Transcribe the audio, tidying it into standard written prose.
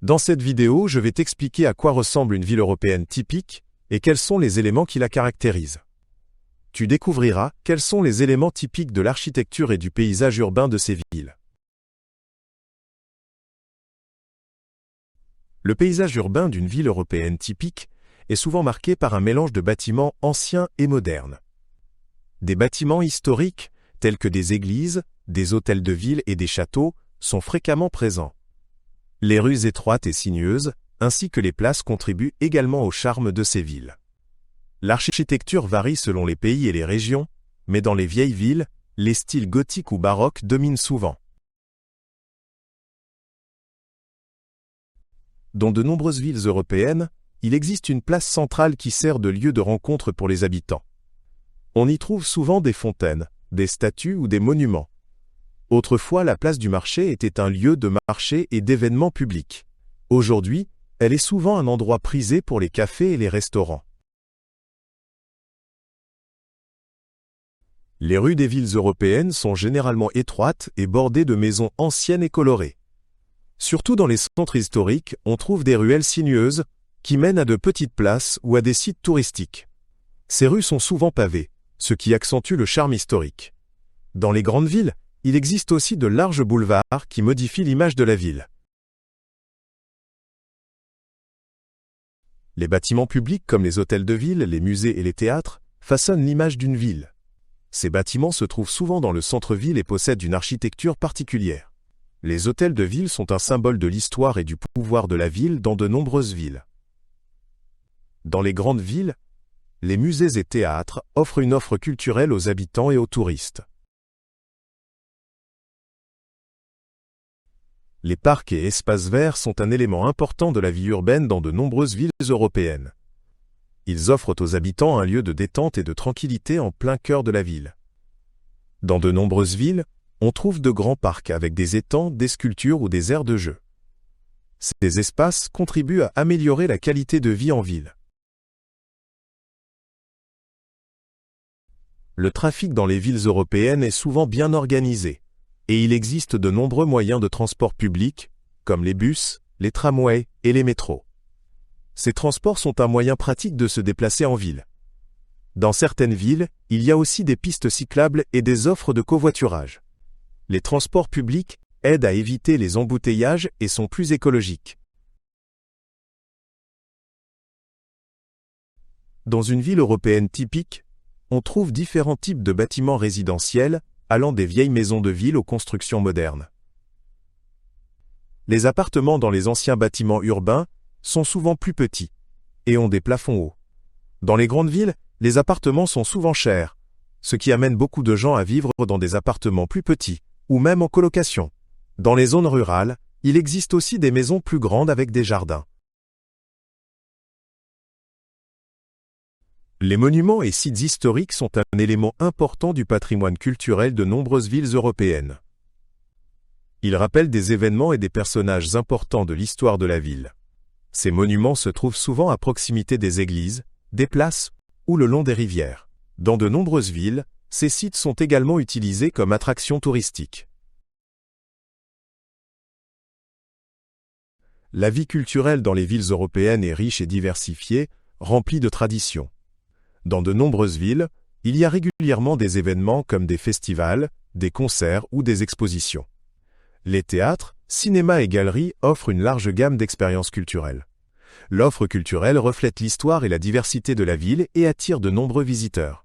Dans cette vidéo, je vais t'expliquer à quoi ressemble une ville européenne typique et quels sont les éléments qui la caractérisent. Tu découvriras quels sont les éléments typiques de l'architecture et du paysage urbain de ces villes. Le paysage urbain d'une ville européenne typique est souvent marqué par un mélange de bâtiments anciens et modernes. Des bâtiments historiques, tels que des églises, des hôtels de ville et des châteaux, sont fréquemment présents. Les rues étroites et sinueuses, ainsi que les places contribuent également au charme de ces villes. L'architecture varie selon les pays et les régions, mais dans les vieilles villes, les styles gothiques ou baroques dominent souvent. Dans de nombreuses villes européennes, il existe une place centrale qui sert de lieu de rencontre pour les habitants. On y trouve souvent des fontaines, des statues ou des monuments. Autrefois, la place du marché était un lieu de marché et d'événements publics. Aujourd'hui, elle est souvent un endroit prisé pour les cafés et les restaurants. Les rues des villes européennes sont généralement étroites et bordées de maisons anciennes et colorées. Surtout dans les centres historiques, on trouve des ruelles sinueuses qui mènent à de petites places ou à des sites touristiques. Ces rues sont souvent pavées, ce qui accentue le charme historique. Dans les grandes villes, il existe aussi de larges boulevards qui modifient l'image de la ville. Les bâtiments publics comme les hôtels de ville, les musées et les théâtres façonnent l'image d'une ville. Ces bâtiments se trouvent souvent dans le centre-ville et possèdent une architecture particulière. Les hôtels de ville sont un symbole de l'histoire et du pouvoir de la ville dans de nombreuses villes. Dans les grandes villes, les musées et théâtres offrent une offre culturelle aux habitants et aux touristes. Les parcs et espaces verts sont un élément important de la vie urbaine dans de nombreuses villes européennes. Ils offrent aux habitants un lieu de détente et de tranquillité en plein cœur de la ville. Dans de nombreuses villes, on trouve de grands parcs avec des étangs, des sculptures ou des aires de jeu. Ces espaces contribuent à améliorer la qualité de vie en ville. Le trafic dans les villes européennes est souvent bien organisé. Et il existe de nombreux moyens de transport public, comme les bus, les tramways et les métros. Ces transports sont un moyen pratique de se déplacer en ville. Dans certaines villes, il y a aussi des pistes cyclables et des offres de covoiturage. Les transports publics aident à éviter les embouteillages et sont plus écologiques. Dans une ville européenne typique, on trouve différents types de bâtiments résidentiels, allant des vieilles maisons de ville aux constructions modernes. Les appartements dans les anciens bâtiments urbains sont souvent plus petits et ont des plafonds hauts. Dans les grandes villes, les appartements sont souvent chers, ce qui amène beaucoup de gens à vivre dans des appartements plus petits ou même en colocation. Dans les zones rurales, il existe aussi des maisons plus grandes avec des jardins. Les monuments et sites historiques sont un élément important du patrimoine culturel de nombreuses villes européennes. Ils rappellent des événements et des personnages importants de l'histoire de la ville. Ces monuments se trouvent souvent à proximité des églises, des places ou le long des rivières. Dans de nombreuses villes, ces sites sont également utilisés comme attractions touristiques. La vie culturelle dans les villes européennes est riche et diversifiée, remplie de traditions. Dans de nombreuses villes, il y a régulièrement des événements comme des festivals, des concerts ou des expositions. Les théâtres, cinémas et galeries offrent une large gamme d'expériences culturelles. L'offre culturelle reflète l'histoire et la diversité de la ville et attire de nombreux visiteurs.